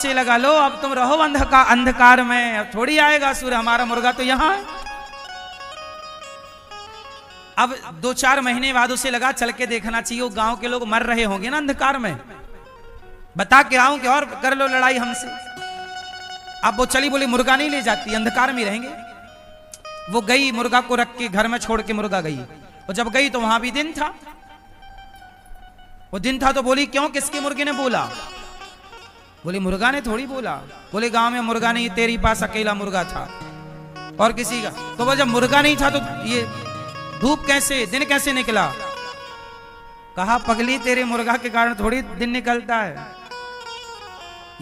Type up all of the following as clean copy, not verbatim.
से लगा लो, अब तुम रहो अंधकार में, अब थोड़ी आएगा सूर्य, हमारा मुर्गा तो यहाँ है। अब 2-4 महीने बाद उसे लगा चल के देखना चाहिए, वो गांव के लोग मर रहे होंगे ना अंधकार में, बता के आऊं कि और कर लो लड़ाई हमसे। अब वो चली, बोली मुर्गा नहीं ले जाती, अंधकार में रहेंगे। वो गई, मुर्गा को रख के घर में छोड़ के मुर्गा गई, और जब गई तो वहां भी दिन था। वो दिन था तो बोली क्यों, किसके मुर्गे ने बोला? बोली मुर्गा ने थोड़ी बोला। बोले गांव में मुर्गा नहीं, तेरी पास अकेला मुर्गा था और किसी का। तो वो जब मुर्गा नहीं था तो ये धूप कैसे, दिन कैसे निकला? कहा पगली, तेरे मुर्गा के कारण थोड़ी दिन निकलता है।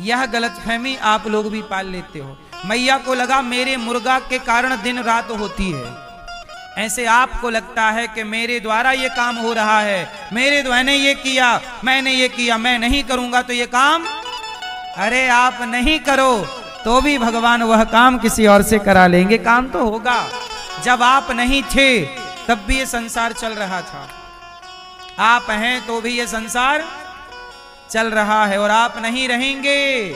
यह गलतफहमी आप लोग भी पाल लेते हो। मैया को लगा मेरे मुर्गा के कारण दिन रात होती है, ऐसे आपको लगता है कि मेरे द्वारा ये काम हो रहा है, मेरे द्वारा ने ये किया, मैंने ये किया, मैं नहीं करूंगा तो ये काम। अरे आप नहीं करो तो भी भगवान वह काम किसी और से करा लेंगे, काम तो होगा। जब आप नहीं थे तब भी ये संसार चल रहा था, आप हैं तो भी ये संसार चल रहा है, और आप नहीं रहेंगे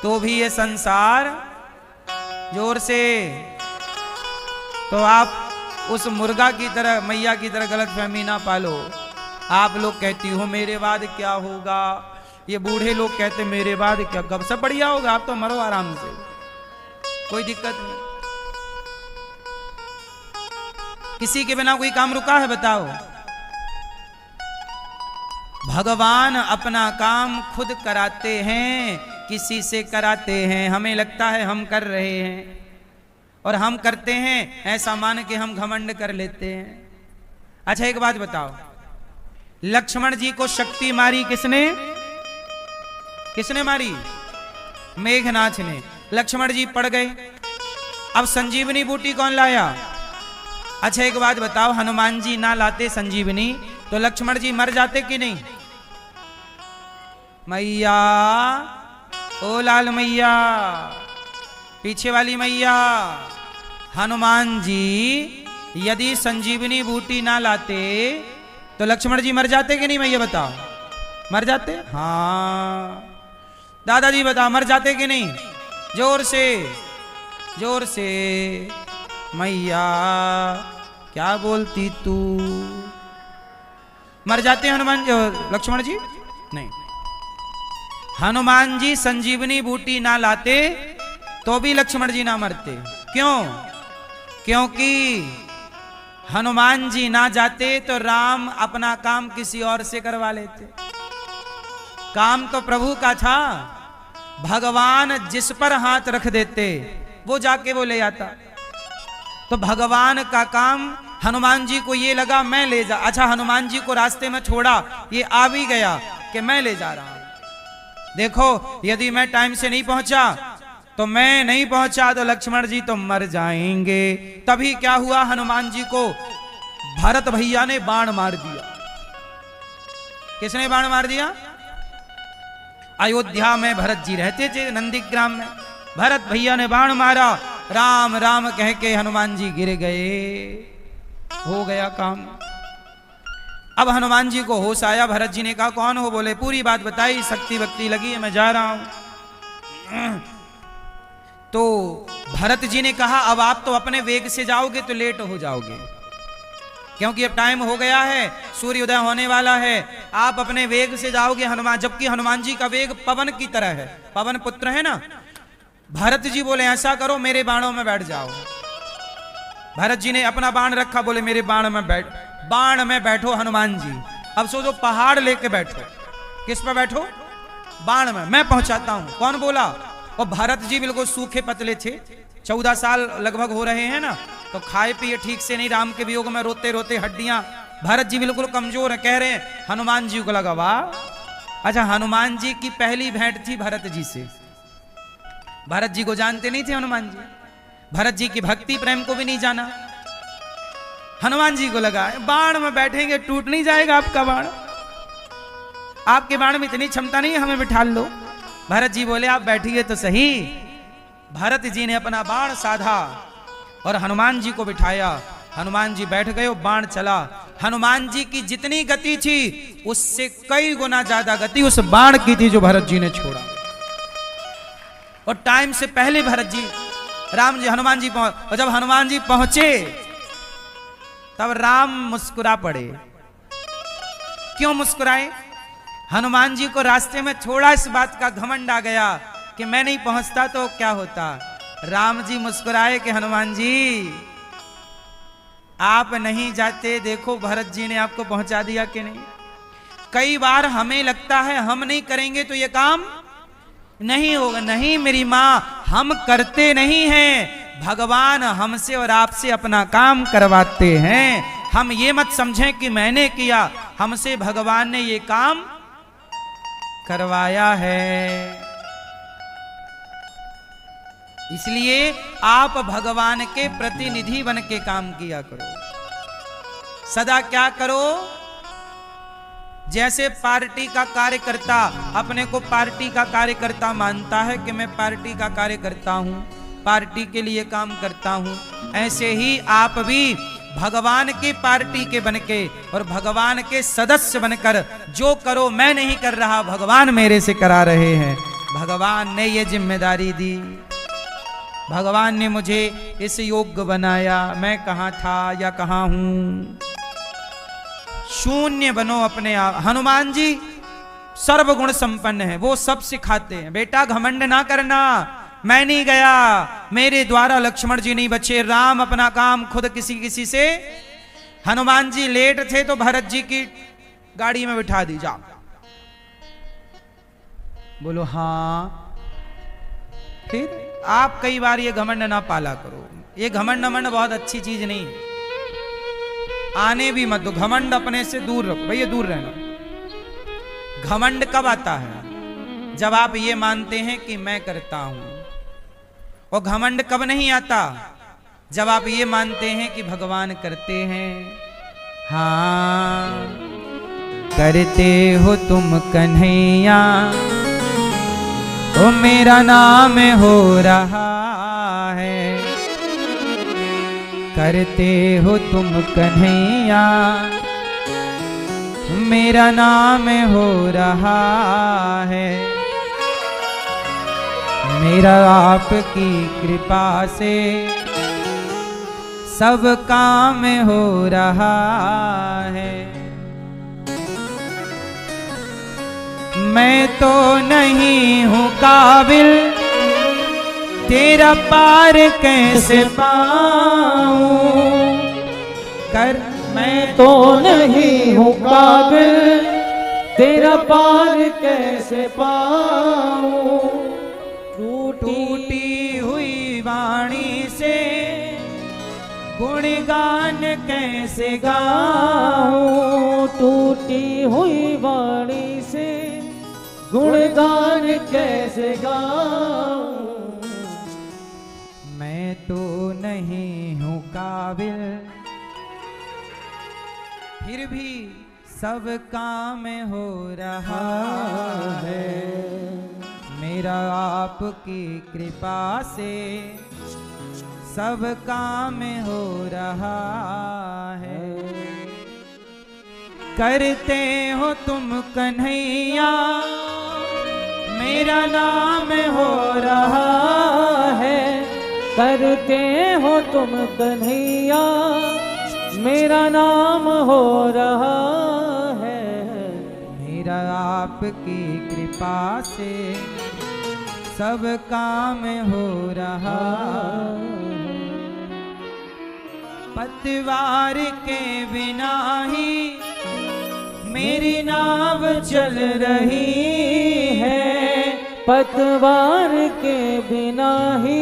तो भी ये संसार, जोर से। तो आप उस मुर्गा की तरह, मैया की तरह गलतफहमी ना पालो। आप लोग कहती हो मेरे बाद क्या होगा, ये बूढ़े लोग कहते मेरे बाद क्या, कब सब बढ़िया होगा, आप तो मरो आराम से, कोई दिक्कत नहीं। किसी के बिना कोई काम रुका है बताओ? भगवान अपना काम खुद कराते हैं, किसी से कराते हैं। हमें लगता है हम कर रहे हैं, और हम करते हैं ऐसा मान के हम घमंड कर लेते हैं। अच्छा एक बात बताओ, लक्ष्मण जी को शक्ति मारी किसने? किसने मारी? मेघनाथ ने। लक्ष्मण जी पड़ गए, अब संजीवनी बूटी कौन लाया? अच्छा एक बात बताओ, हनुमान जी ना लाते संजीवनी तो लक्ष्मण जी मर जाते कि नहीं? मैया, ओ लाल मैया, पीछे वाली मैया, हनुमान जी यदि संजीवनी बूटी ना लाते तो लक्ष्मण जी मर जाते कि नहीं? मैया बताओ, मर जाते? हाँ दादाजी बताओ, मर जाते कि नहीं? जोर से, जोर से। मैया क्या बोलती तू? मर जाते हनुमान जी, लक्ष्मण जी? नहीं। हनुमान जी संजीवनी बूटी ना लाते तो भी लक्ष्मण जी ना मरते। क्यों? क्योंकि हनुमान जी ना जाते तो राम अपना काम किसी और से करवा लेते। काम तो प्रभु का था, भगवान जिस पर हाथ रख देते वो जाके वो ले आता। तो भगवान का काम, हनुमान जी को ये लगा मैं ले जा, अच्छा हनुमान जी को रास्ते में छोड़ा, ये आ भी गया कि मैं ले जा रहा हूं। देखो यदि मैं टाइम से नहीं पहुंचा तो मैं नहीं पहुंचा तो लक्ष्मण जी तो मर जाएंगे। तभी क्या हुआ, हनुमान जी को भरत भैया ने बाण मार दिया। किसने बाण मार दिया? अयोध्या में भरत जी रहते थे, नंदीग्राम में। भरत भैया ने बाण मारा, राम राम कह के हनुमान जी गिर गए, हो गया काम। अब हनुमान जी को होश आया, भरत जी ने कहा कौन हो? बोले पूरी बात बताई, शक्ति भक्ति लगी है, मैं जा रहा हूं। तो भरत जी ने कहा अब आप तो अपने वेग से जाओगे तो लेट हो जाओगे, क्योंकि अब टाइम हो गया है, सूर्योदय होने वाला है, आप अपने वेग से जाओगे हनुमान, जबकि हनुमान जी का वेग पवन की तरह है, पवन पुत्र है ना। भरत जी बोले ऐसा करो मेरे बाणों में बैठ जाओ। भरत जी ने अपना बाण रखा, बोले मेरे बाण में बैठ, बाण में बैठो हनुमान जी। अब सोचो पहाड़ लेके बैठो, किस पे बैठो? बाण में, मैं पहुंचाता हूं। कौन बोला? और भरत जी बिल्कुल सूखे पतले थे, 14 साल लगभग हो रहे हैं ना, तो खाए पिए ठीक से नहीं, राम के वियोग में रोते रोते हड्डियां। भरत जी बिल्कुल कमजोर है, कह रहे हैं हनुमान जी को लगा वाह। अच्छा हनुमान जी की पहली भेंट थी भरत जी से, भरत जी को जानते नहीं थे हनुमान जी, भरत जी की भक्ति प्रेम को भी नहीं जाना। हनुमान जी को लगा बाण में बैठेंगे टूट नहीं जाएगा आपका बाण, आपके बाण में इतनी क्षमता नहीं है, हमें बिठा लो। भरत जी बोले आप बैठिए तो सही। भरत जी ने अपना बाण साधा और हनुमान जी को बिठाया। हनुमान जी बैठ गए, बाण चला। हनुमान जी की जितनी गति थी उससे कई गुना ज्यादा गति उस बाण की थी जो भरत जी ने छोड़ा। और टाइम से पहले भरत जी राम जी हनुमान जी पहुंच, और जब हनुमान जी पहुंचे तब राम मुस्कुरा पड़े। क्यों मुस्कुराए? हनुमान जी को रास्ते में थोड़ा इस बात का घमंड आ गया कि मैं नहीं पहुंचता तो क्या होता। राम जी मुस्कुराए कि हनुमान जी आप नहीं जाते, देखो भरत जी ने आपको पहुंचा दिया कि नहीं। कई बार हमें लगता है हम नहीं करेंगे तो ये काम नहीं होगा। नहीं मेरी मां, हम करते नहीं हैं, भगवान हमसे और आपसे अपना काम करवाते हैं। हम ये मत समझें कि मैंने किया, हमसे भगवान ने ये काम करवाया है। इसलिए आप भगवान के प्रतिनिधि बन के काम किया करो। सदा क्या करो, जैसे पार्टी का कार्यकर्ता अपने को पार्टी का कार्यकर्ता मानता है कि मैं पार्टी का कार्यकर्ता हूं, पार्टी के लिए काम करता हूं, ऐसे ही आप भी भगवान की पार्टी के बनके और भगवान के सदस्य बनकर जो करो, मैं नहीं कर रहा, भगवान मेरे से करा रहे हैं। भगवान ने ये जिम्मेदारी दी, भगवान ने मुझे इस योग्य बनाया। मैं कहां था या कहां हूं? शून्य बनो अपने आप। हनुमान जी सर्वगुण संपन्न है, वो सब सिखाते हैं। बेटा घमंड ना करना, मैं नहीं गया, मेरे द्वारा लक्ष्मण जी नहीं बचे, राम अपना काम खुद किसी से। हनुमान जी लेट थे तो भरत जी की गाड़ी में बिठा दी, जाओ। बोलो हाँ। फिर आप कई बार ये घमंड ना पाला करो। ये घमंड नमंड बहुत अच्छी चीज नहीं, आने भी मत दो। घमंड अपने से दूर रखो भैया, दूर रहना। घमंड कब आता है? जब आप ये मानते हैं कि मैं करता हूं। और घमंड कब नहीं आता? जब आप ये मानते हैं कि भगवान करते हैं। हाँ करते हो तुम कन्हैया, ओ मेरा नाम हो रहा है। करते हो तुम कन्हैया, मेरा नाम हो रहा है। मेरा आपकी कृपा से सब काम हो रहा है। मैं तो नहीं हूँ काबिल, तेरा पार कैसे पाऊं कर। मैं तो नहीं हूँ काबिल, तेरा पार कैसे पाऊं। टूटी हुई वाणी से गुणगान कैसे गाऊं। टूटी हुई वाणी से गुणगान कैसे गाऊं। मैं तो नहीं हूँ काबिल, फिर भी सब काम हो रहा है। मेरा आपकी कृपा से सब काम हो रहा है। करते हो तुम कन्हैया, मेरा नाम हो रहा है। करते हो तुम कन्हैया, मेरा नाम हो रहा है। मेरा आपकी कृपा से सब काम हो रहा। पतवार के बिना ही मेरी नाव चल रही है। पतवार के बिना ही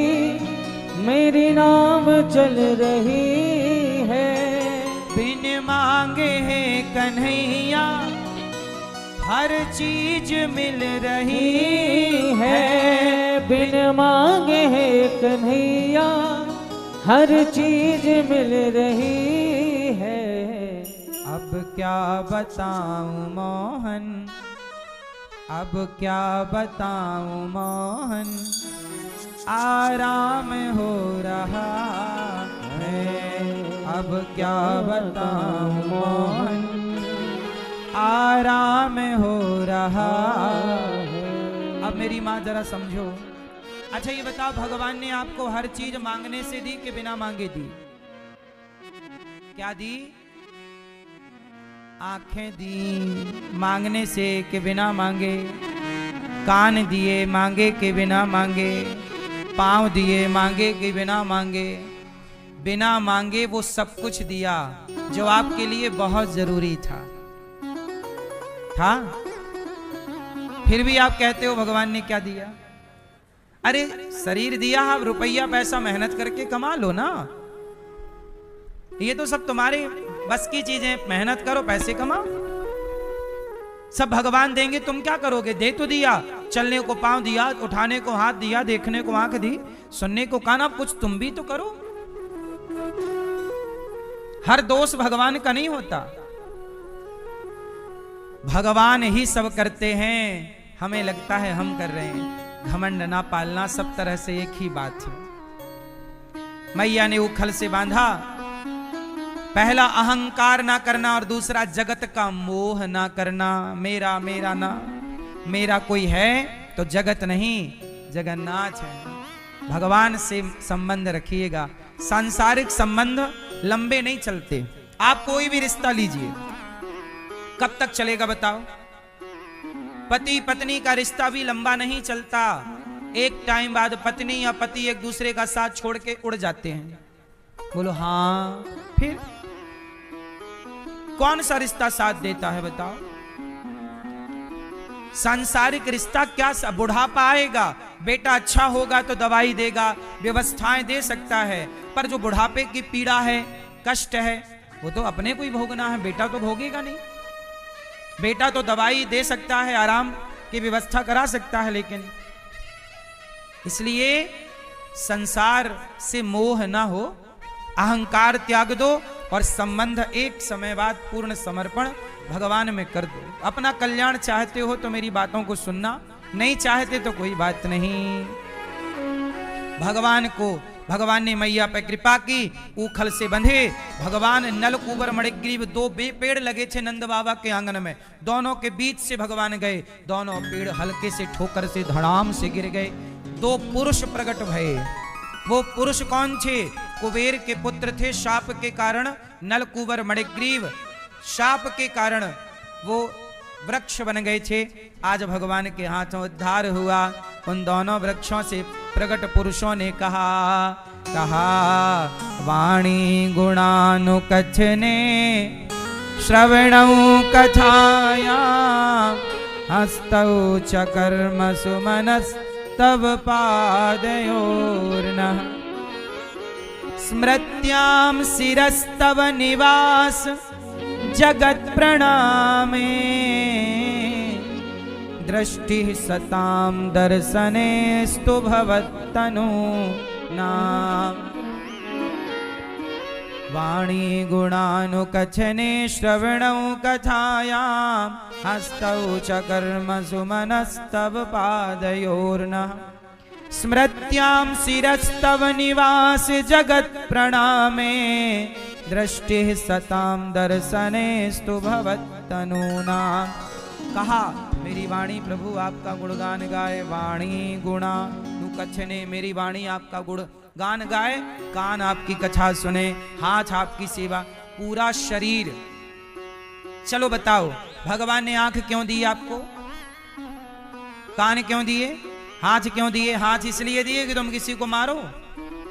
मेरी नाव चल रही है। बिन मांगे है कन्हैया हर चीज मिल रही है। बिन मांगे है कन्हैया हर चीज मिल रही है। अब क्या बताऊं मोहन, अब क्या बताऊं मोहन, आराम हो रहा है। अब क्या बताऊं मोहन, आराम हो रहा है। अब मेरी माँ जरा समझो, अच्छा ये बताओ, भगवान ने आपको हर चीज मांगने से दी कि बिना मांगे दी? क्या दी? आंखें दी मांगने से कि बिना मांगे, कान दिए मांगे के बिना मांगे, पांव दिए मांगे के बिना मांगे, बिना मांगे वो सब कुछ दिया जो आपके लिए बहुत जरूरी था। फिर भी आप कहते हो भगवान ने क्या दिया? अरे शरीर दिया, आप रुपया पैसा मेहनत करके कमा लो ना, ये तो सब तुम्हारे बस की चीजें, मेहनत करो पैसे कमाओ, सब भगवान देंगे, तुम क्या करोगे? दे तो दिया, चलने को पांव दिया, उठाने को हाथ दिया, देखने को आंख दी, सुनने को कान, अब कुछ तुम भी तो करो। हर दोष भगवान का नहीं होता, भगवान ही सब करते हैं, हमें लगता है हम कर रहे हैं। घमंड ना पालना, सब तरह से एक ही बात है। मैया ने उखल से बांधा, पहला अहंकार ना करना और दूसरा जगत का मोह ना करना। मेरा मेरा ना, मेरा कोई है तो जगत नहीं, जगन्नाथ है। भगवान से संबंध रखिएगा, सांसारिक संबंध लंबे नहीं चलते। आप कोई भी रिश्ता लीजिए, कब तक चलेगा बताओ? पति पत्नी का रिश्ता भी लंबा नहीं चलता, एक टाइम बाद पत्नी या पति एक दूसरे का साथ छोड़ के उड़ जाते हैं। बोलो हाँ, फिर कौन सा रिश्ता साथ देता है बताओ? सांसारिक रिश्ता क्या बुढ़ापा आएगा, बेटा अच्छा होगा तो दवाई देगा, व्यवस्थाएं दे सकता है, पर जो बुढ़ापे की पीड़ा है, कष्ट है, वो तो अपने को ही भोगना है, बेटा तो भोगेगा नहीं। बेटा तो दवाई दे सकता है, आराम की व्यवस्था करा सकता है, लेकिन इसलिए संसार से मोह ना हो, अहंकार त्याग दो और संबंध एक समय बाद पूर्ण समर्पण भगवान में कर दो। अपना कल्याण चाहते हो तो मेरी बातों को सुनना, नहीं चाहते तो कोई बात नहीं। भगवान ने मैया पर कृपा की, उखल से बंधे भगवान नलकूबर मणिग्रीव, दो पेड़ लगे थे नंद बाबा के आंगन में, दोनों के बीच से भगवान गए, दोनों पेड़ हल्के से ठोकर से धड़ाम से गिर गए। दो पुरुष प्रकट भये। वो पुरुष कौन थे? कुबेर के पुत्र थे, शाप के कारण नलकूबर मणिग्रीव, शाप के कारण वो वृक्ष बन गए थे। आज भगवान के हाथों उद्धार हुआ। उन दोनों वृक्षों से प्रकट पुरुषों ने कहा वाणी गुणानुकथने श्रवणौ कथाया हस्तौ च कर्म सुमनस्तव पादयोर्नः स्मृत्यां शिरस्तव निवास जगत प्रणामे दृष्टि सतां दर्शनेस्तु भवत्तनूनाम् वाणी गुणानुकथने श्रवणौ कथायां हस्तौ च कर्म सुमनस्तव पादयोर्नः स्मृत्यां शिरस्तव निवास जगत प्रणामे दृष्टि सतां दर्शनेस्तु भवत्तनूनाम्। कहा मेरी वाणी प्रभु आपका गुणगान गाए, वाणी गुणानुकथने, मेरी वाणी आपका गुणगान गाए, कान आपकी कथा सुने, हाथ आपकी सेवा, पूरा शरीर। चलो बताओ भगवान ने आंख क्यों दी आपको? कान क्यों दिए? हाथ क्यों दिए? हाथ इसलिए दिए कि तुम किसी को मारो,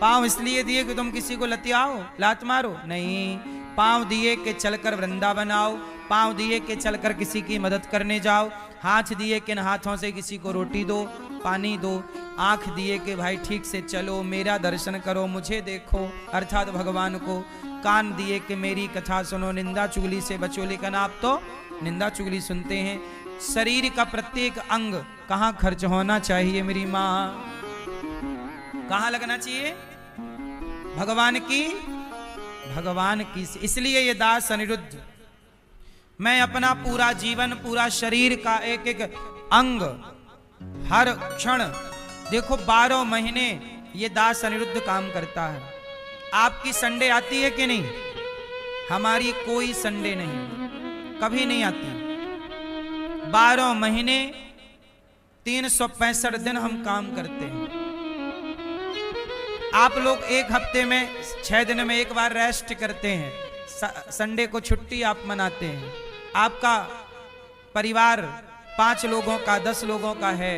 पांव इसलिए दिए कि तुम किसी को लतियाओ, लात मारो? नहीं, पांव दिए कि चलकर वृंदावन आओ, पांव दिए कि चलकर किसी की मदद करने जाओ, हाथ दिए कि इन हाथों से किसी को रोटी दो, पानी दो, आंख दिए कि भाई ठीक से चलो, मेरा दर्शन करो, मुझे देखो, अर्थात भगवान को, कान दिए कि मेरी कथा सुनो, निंदा चुगली से बचो। लेकिन आप तो निंदा चुगली सुनते हैं। शरीर का प्रत्येक अंग कहाँ खर्च होना चाहिए मेरी माँ? कहाँ लगना चाहिए? भगवान की। इसलिए ये दास अनिरुद्ध, मैं अपना पूरा जीवन, पूरा शरीर का एक एक अंग, हर क्षण, देखो 12 महीने ये दास अनिरुद्ध काम करता है। आपकी संडे आती है कि नहीं? हमारी कोई संडे नहीं, कभी नहीं आती। 12 महीने 365 दिन हम काम करते हैं। आप लोग एक हफ्ते में 6 दिन में एक बार रेस्ट करते हैं, संडे को छुट्टी आप मनाते हैं। आपका परिवार 5 लोगों का 10 लोगों का है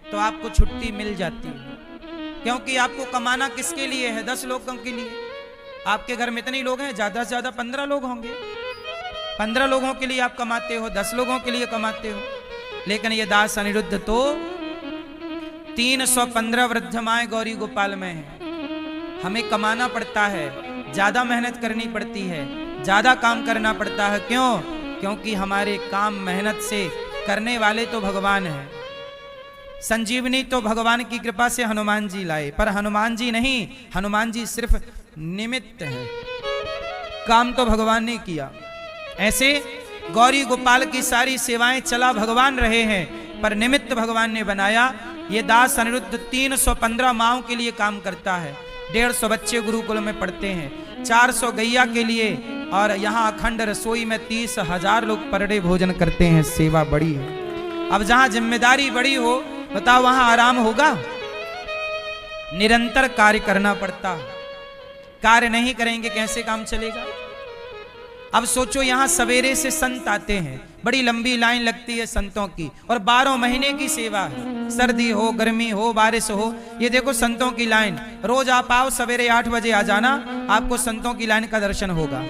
तो आपको छुट्टी मिल जाती है, क्योंकि आपको कमाना किसके लिए है? 10 लोगों के लिए। आपके घर में इतने लोग हैं, ज्यादा से ज्यादा 15 लोग होंगे। 15 लोगों के लिए आप कमाते हो, 10 लोगों के लिए कमाते हो। लेकिन ये दास अनिरुद्ध तो 315 वृद्ध माए गौरी गोपाल में है। हमें कमाना पड़ता है, ज्यादा मेहनत करनी पड़ती है, ज्यादा काम करना पड़ता है। क्यों? क्योंकि हमारे काम मेहनत से करने वाले तो भगवान हैं। संजीवनी तो भगवान की कृपा से हनुमान जी लाए, पर हनुमान जी नहीं, हनुमान जी सिर्फ निमित्त है, काम तो भगवान ने किया। ऐसे गौरी गोपाल की सारी सेवाएं चला भगवान रहे हैं, पर निमित्त भगवान ने बनाया। ये दास अनिरुद्ध 315 माओं के लिए काम करता है। 150 बच्चे गुरुकुल में पढ़ते हैं, 400 गैया के लिए, और यहाँ अखंड रसोई में 30,000 लोग पर डे भोजन करते हैं। सेवा बड़ी है। अब जहां जिम्मेदारी बड़ी हो, बताओ वहां आराम होगा? निरंतर कार्य करना पड़ता। कार्य नहीं करेंगे कैसे काम चलेगा? अब सोचो, यहां सवेरे से संत आते हैं, बड़ी लंबी लाइन लगती है संतों की, और 12 महीने की सेवा है। सर्दी हो, गर्मी हो, बारिश हो, ये देखो संतों की लाइन। रोज आप आओ, सवेरे 8 बजे आ जाना, आपको संतों की लाइन का दर्शन होगा।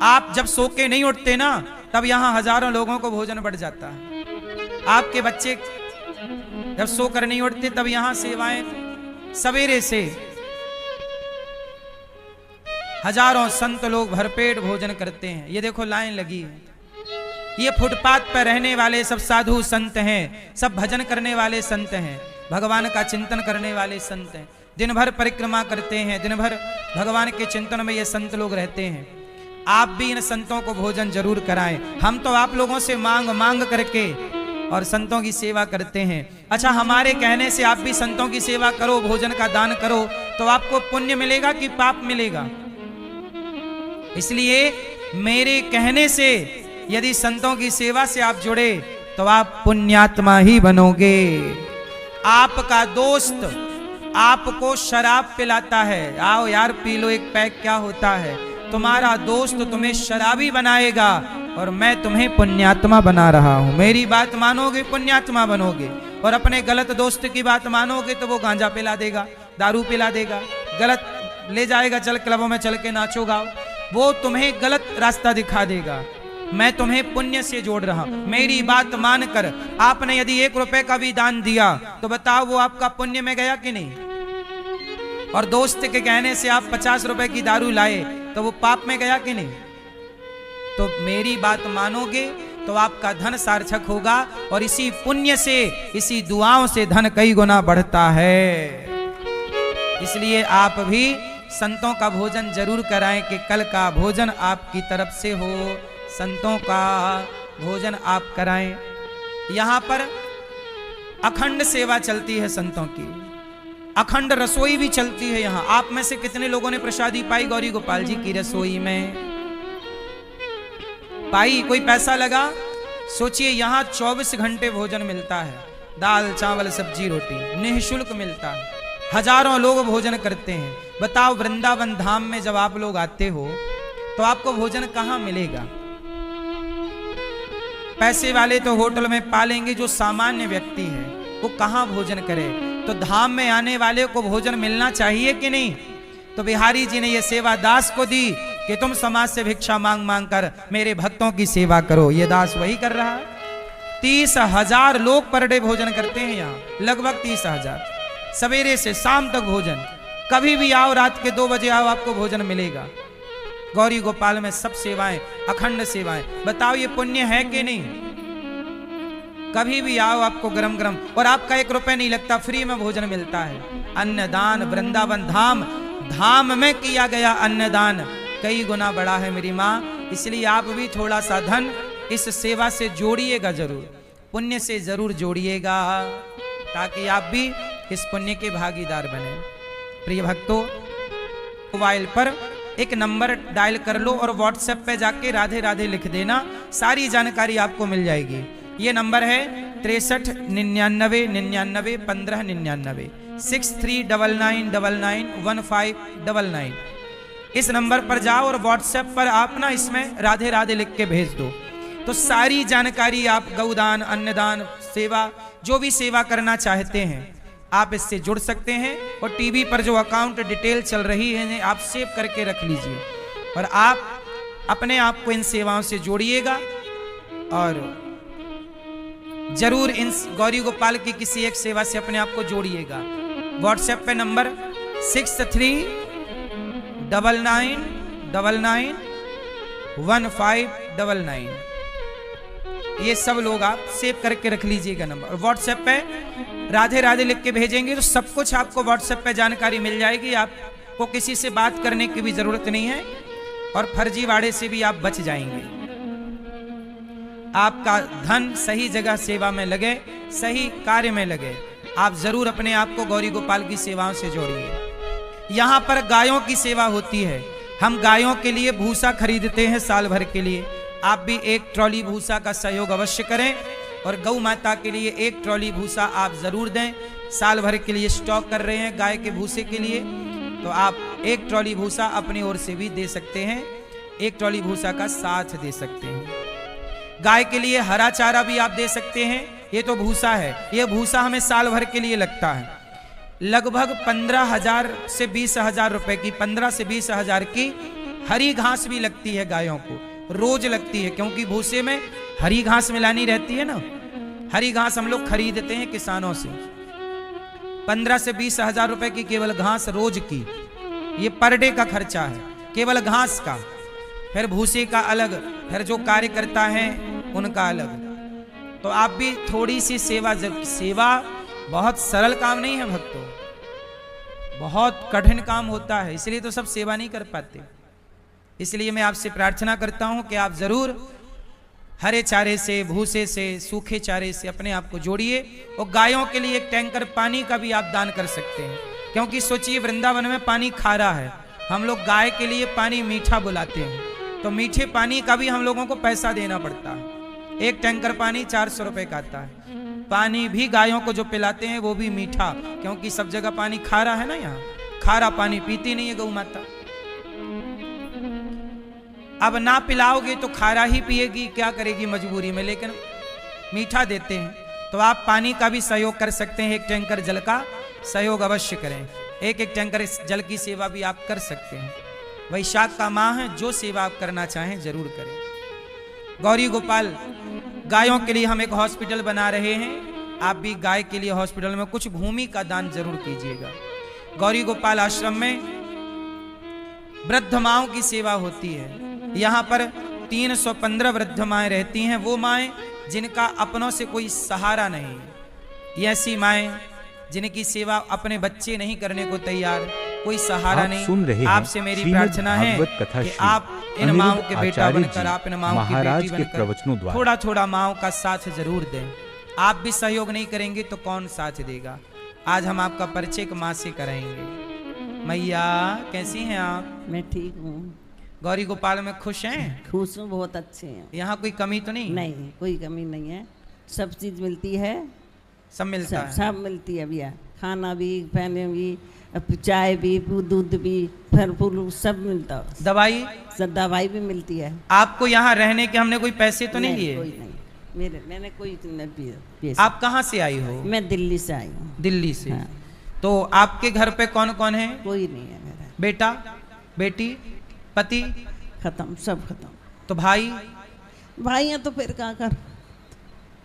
आप जब सो के नहीं उठते ना, तब यहां हजारों लोगों को भोजन बढ़ जाता है। आपके बच्चे जब सोकर नहीं उठते, तब यहां सेवाएं सवेरे से हजारों संत लोग भरपेट भोजन करते हैं। ये देखो लाइन लगी है। ये फुटपाथ पर रहने वाले सब साधु संत हैं, सब भजन करने वाले संत हैं, भगवान का चिंतन करने वाले संत हैं। दिन भर परिक्रमा करते हैं, दिन भर भगवान के चिंतन में ये संत लोग रहते हैं। आप भी इन संतों को भोजन जरूर कराएं। हम तो आप लोगों से मांग मांग करके और संतों की सेवा करते हैं। अच्छा, हमारे कहने से आप भी संतों की सेवा करो, भोजन का दान करो, तो आपको पुण्य मिलेगा कि पाप मिलेगा? इसलिए मेरे कहने से यदि संतों की सेवा से आप जुड़े तो आप पुण्यात्मा ही बनोगे। आपका दोस्त आपको शराब पिलाता है, आओ यार पी लो एक पैक, क्या होता है? तुम्हारा दोस्त तुम्हें शराबी बनाएगा और मैं तुम्हें पुण्यात्मा बना रहा हूं। मेरी बात मानोगे, पुण्यात्मा बनोगे। और अपने गलत दोस्त की बात मानोगे तो वो गांजा पिला देगा, दारू पिला देगा, गलत ले जाएगा, चल क्लबों में चल के नाचो गाओ, वो तुम्हें गलत रास्ता दिखा देगा। मैं तुम्हें पुण्य से जोड़ रहा हूं। मेरी बात मानकर आपने यदि 1 रुपए का भी दान दिया तो बताओ वो आपका पुण्य में गया कि नहीं? और दोस्त के कहने से आप 50 रुपए की दारू लाए तो वो पाप में गया कि नहीं? तो मेरी बात मानोगे तो आपका धन सार्थक होगा, और इसी पुण्य से, इसी दुआओं से धन कई गुना बढ़ता है। इसलिए आप भी संतों का भोजन जरूर कराएं कि कल का भोजन आपकी तरफ से हो। संतों का भोजन आप कराएं। यहां पर अखंड सेवा चलती है संतों की, अखंड रसोई भी चलती है। यहां आप में से कितने लोगों ने प्रसादी पाई गौरी गोपाल जी की रसोई में? पाई? कोई पैसा लगा? सोचिए, यहां 24 घंटे भोजन मिलता है, दाल चावल सब्जी रोटी निःशुल्क मिलता है। हजारों लोग भोजन करते हैं। बताओ, वृंदावन धाम में जब आप लोग आते हो तो आपको भोजन कहां मिलेगा? पैसे वाले तो होटल में पालेंगे, जो सामान्य व्यक्ति है वो कहां भोजन करे? तो धाम में आने वाले को भोजन मिलना चाहिए कि नहीं? तो बिहारी जी ने यह सेवा दास को दी कि तुम समाज से भिक्षा मांग मांग कर मेरे भक्तों की सेवा करो। ये दास वही कर रहा है। 30,000 लोग पर डे भोजन करते हैं यहाँ, लगभग 30,000, सवेरे से शाम तक भोजन। कभी भी आओ, रात के 2 बजे आओ, आपको भोजन मिलेगा। गौरी गोपाल में सब सेवाएं, अखंड सेवाएं। बताओ ये पुण्य है कि नहीं? कभी भी आओ, आपको गरम गरम, और आपका 1 रुपए नहीं लगता, फ्री में भोजन मिलता है। अन्नदान वृंदावन धाम, धाम में किया गया अन्नदान कई गुना बड़ा है मेरी माँ। इसलिए आप भी थोड़ा सा धन इस सेवा से जोड़िएगा, जरूर पुण्य से जरूर जोड़िएगा, ताकि आप भी इस पुण्य के भागीदार बने। प्रिय भक्तों, मोबाइल पर एक नंबर डायल कर लो और व्हाट्सएप पे जाके राधे राधे लिख देना, सारी जानकारी आपको मिल जाएगी। ये नंबर है 6399991599 6399991599। इस नंबर पर जाओ और व्हाट्सएप पर आप ना इसमें राधे राधे लिख के भेज दो, तो सारी जानकारी आप गौदान, अन्नदान, सेवा, जो भी सेवा करना चाहते हैं आप इससे जुड़ सकते हैं। और टीवी पर जो अकाउंट डिटेल चल रही है आप सेव करके रख लीजिए और आप अपने आप को इन सेवाओं से जोड़िएगा और जरूर इन गौरी गोपाल की किसी एक सेवा से अपने आप को जोड़िएगा। व्हाट्सएप पे नंबर 6399991599। ये सब लोग आप सेव करके रख लीजिएगा नंबर, और व्हाट्सएप पे राधे राधे लिख के भेजेंगे तो सब कुछ आपको व्हाट्सएप पे जानकारी मिल जाएगी। आपको किसी से बात करने की भी जरूरत नहीं है और फर्जीवाड़े से भी आप बच जाएंगे। आपका धन सही जगह सेवा में लगे, सही कार्य में लगे। आप जरूर अपने आप को गौरी गोपाल की सेवाओं से जोड़िए। यहाँ पर गायों की सेवा होती है। हम गायों के लिए भूसा खरीदते हैं साल भर के लिए। आप भी एक ट्रॉली भूसा का सहयोग अवश्य करें और गौ माता के लिए एक ट्रॉली भूसा आप जरूर दें। साल भर के लिए स्टॉक कर रहे हैं गाय के भूसे के लिए, तो आप एक ट्रॉली भूसा अपनी ओर से भी दे सकते हैं, एक ट्रॉली भूसा का साथ दे सकते हैं। गाय के लिए हरा चारा भी आप दे सकते हैं। ये तो भूसा है, ये भूसा हमें साल भर के लिए लगता है। लगभग 15,000 से 20,000 रुपए की, 15 से 20,000 की हरी घास भी लगती है गायों को, रोज लगती है, क्योंकि भूसे में हरी घास मिलानी रहती है ना। हरी घास हम लोग खरीदते हैं किसानों से। 15 से 20,000 रुपए की केवल घास रोज की, ये पर डे का खर्चा है केवल घास का। फिर भूसे का अलग, फिर जो कार्य करता है उनका अलग। तो आप भी थोड़ी सी सेवा बहुत सरल काम नहीं है भक्तों, बहुत कठिन काम होता है, इसलिए तो सब सेवा नहीं कर पाते। इसलिए मैं आपसे प्रार्थना करता हूं कि आप जरूर हरे चारे से, भूसे से, सूखे चारे से अपने आप को जोड़िए। और गायों के लिए एक टैंकर पानी का भी आप दान कर सकते हैं, क्योंकि सोचिए वृंदावन में पानी खारा है, हम लोग गाय के लिए पानी मीठा बुलाते हैं, तो मीठे पानी का भी हम लोगों को पैसा देना पड़ता है। एक टैंकर पानी 400 रुपए का आता है। पानी भी गायों को जो पिलाते हैं वो भी मीठा, क्योंकि सब जगह पानी खारा है ना, यहाँ खारा पानी पीती नहीं है गौ माता। अब ना पिलाओगे तो खारा ही पिएगी, क्या करेगी मजबूरी में, लेकिन मीठा देते हैं। तो आप पानी का भी सहयोग कर सकते हैं, एक टैंकर जल का सहयोग अवश्य करें। एक टैंकर जल की सेवा भी आप कर सकते हैं। वैशाख का माह है, जो सेवा आप करना चाहें जरूर करें। गौरी गोपाल गायों के लिए हम एक हॉस्पिटल बना रहे हैं, आप भी गाय के लिए हॉस्पिटल में कुछ भूमि का दान जरूर कीजिएगा। गौरी गोपाल आश्रम में वृद्ध माओं की सेवा होती है। यहाँ पर 315 वृद्ध माएँ रहती हैं, वो माएँ जिनका अपनों से कोई सहारा नहीं, ये ऐसी माएँ जिनकी सेवा अपने बच्चे नहीं करने को तैयार, कोई सहारा नहीं। सुन रहे आपसे मेरी प्रार्थना है कि आप इन माओं के बेटा बनकर, आप इन माओं की बेटी बनकर थोड़ा थोड़ा माओं का साथ जरूर दें। आप भी सहयोग नहीं करेंगे तो कौन साथ देगा। आज हम आपका परिचय एक माँ से कराएंगे। मैया कैसी हैं आप? मैं ठीक हूँ। गौरी गोपाल में खुश हैं? खुश हूँ, बहुत अच्छे हैं। यहाँ कोई कमी तो नहीं? नहीं, कोई कमी नहीं है, सब चीज मिलती है, सब मिलता है, सब मिलती है भैया। खाना भी, पहने भी, चाय भी, दूध भी, फल फूल सब मिलता है। दवाई? सब दवाई भी मिलती है। आपको यहाँ रहने के हमने कोई पैसे तो नहीं लिए? कोई नहीं, मैंने कोई नहीं। आप कहाँ से आई हो? मैं दिल्ली से आई हूँ। दिल्ली से? हाँ। तो आपके घर पे कौन कौन है? कोई नहीं है मेरा। बेटा, बेटी, पति? खत्म, सब खत्म। तो भाई? भाई हैं तो फिर क्या कर।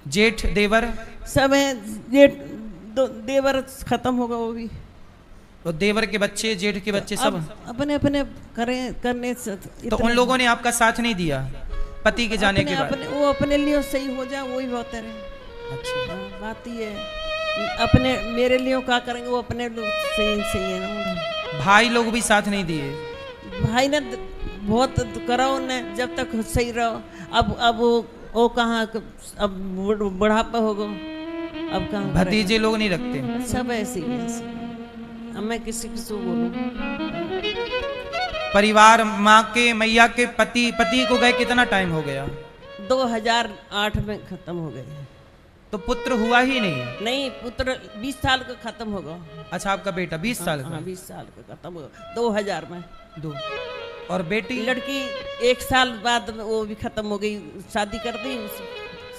जेठ, देवर? सब है। जेठ देवर खत्म होगा, वो भी। तो देवर के बच्चे, जेठ के बच्चे सब अपने अपने करने से। तो उन लोगों ने आपका साथ नहीं दिया पति के जाने के बाद? वो अपने लिए सही हो जाए वही बहुत है। अच्छा, बात ही है, अपने मेरे लिए क्या करेंगे, वो अपने लोग सही है ना। भाई लोग भी साथ नहीं दिए? भाई ने बहुत करा उन्हें, जब तक सही रहो। अब वो कहाँ, अब बुढ़ापा होगा, अब कहाँ। भतीजे लोग नहीं रखते? सब ऐसे ही है। अब मैं किसी बोलूं। परिवार, माँ के, मैया के पति को गए कितना टाइम हो गया? 2008 में खत्म हो गए। तो पुत्र हुआ ही नहीं। नहीं, पुत्र 20 साल का खत्म होगा। अच्छा, आपका बेटा 20 साल का। हाँ, 20 साल का खत्म होगा 2000 में। दो। और बेटी? लड़की 1 साल बाद वो भी खत्म हो गई, शादी कर दी,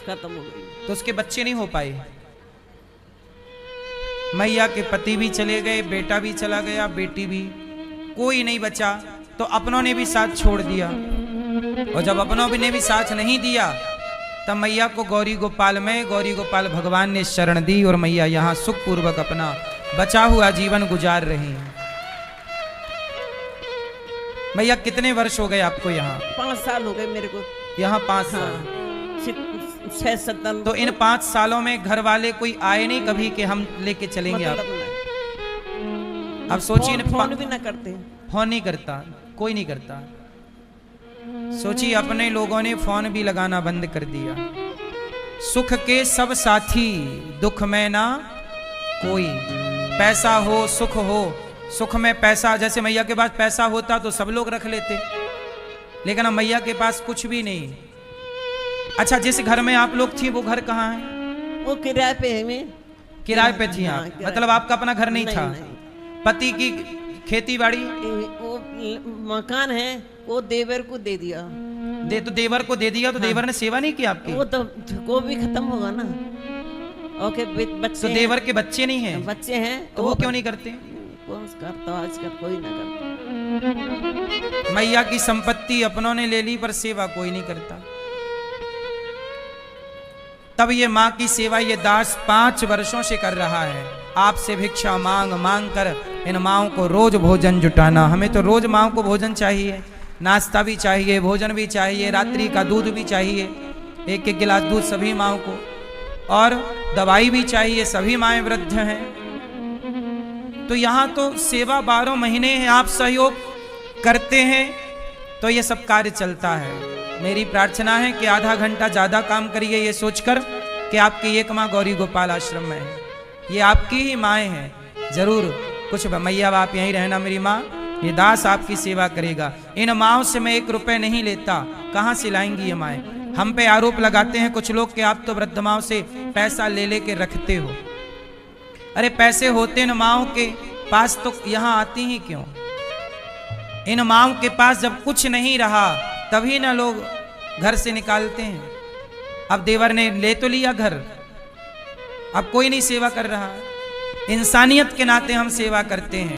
खत्म हो गई। तो उसके बच्चे नहीं हो पाए। मैया के पति भी चले गए, बेटा भी चला गया, बेटी भी, कोई नहीं बचा। तो अपनों ने भी साथ छोड़ दिया। और जब अपनों ने भी साथ नहीं दिया तब मैया को गौरी गोपाल में गौरी गोपाल भगवान ने शरण दी और मैया यहाँ सुखपूर्वक अपना बचा हुआ जीवन गुजार रही हैं। मैया कितने वर्ष हो गए आपको यहाँ? 5 साल हो गए मेरे को यहाँ। 5 साल। 6-7। तो इन 5 सालों में घर वाले कोई आए नहीं कभी कि हम लेके चलेंगे आप? अब सोचिए, फोन भी ना करते। फोन नहीं करता, कोई नहीं करता। सोचिए, अपने लोगों ने फोन भी लगाना बंद कर दिया। सुख के सब साथी, दुख में ना कोई। पैसा हो, सुख हो, सुख में पैसा, जैसे मैया के पास पैसा होता तो सब लोग रख लेते, लेकिन अब मैया के पास कुछ भी नहीं। अच्छा, जिस घर में आप लोग थी वो घर कहाँ है? वो किराए पे है। मैं किराए पे थी आप? हाँ, मतलब आपका अपना घर नहीं था? पति की खेती बाड़ी? वो मकान है, वो देवर को दे दिया। तो देवर को दे दिया, तो देवर ने सेवा नहीं की आपकी? वो तो वो भी खत्म होगा ना। ओके, बच्चे तो देवर के बच्चे नहीं हैं? बच्चे हैं। तो वो क्यों नहीं करते? कौन करता? आजकल कोई ना करता। मैया की संपत्ति अपनों ने ले ली पर सेवा कोई नहीं करता। तब ये माँ की सेवा ये दास 5 वर्षों से कर रहा है। आपसे भिक्षा मांग मांग कर इन माँओं को रोज भोजन जुटाना। हमें तो रोज माँओं को भोजन चाहिए, नाश्ता भी चाहिए, भोजन भी चाहिए, रात्रि का दूध भी चाहिए, 1-1 गिलास दूध सभी माँओं को, और दवाई भी चाहिए, सभी माएँ वृद्ध हैं। तो यहाँ तो सेवा 12 महीने है, आप सहयोग करते हैं तो ये सब कार्य चलता है। मेरी प्रार्थना है कि आधा घंटा ज़्यादा काम करिए, ये सोचकर कि आपकी एक माँ गौरी गोपाल आश्रम में है, ये आपकी ही माएँ हैं। जरूर कुछ मैया आप यहीं रहना मेरी माँ, ये दास आपकी सेवा करेगा। इन माँओं से मैं 1 रुपये नहीं लेता, कहाँ से लाएंगी ये माएँ? हम पे आरोप लगाते हैं कुछ लोग कि आप तो वृद्ध माँओं से पैसा ले लेके रखते हो। अरे पैसे होते इन माँओं के पास तो यहाँ आती ही क्यों? इन माँओं के पास जब कुछ नहीं रहा तभी ना लोग घर से निकालते हैं। अब देवर ने ले तो लिया घर, अब कोई नहीं सेवा कर रहा। इंसानियत के नाते हम सेवा करते हैं।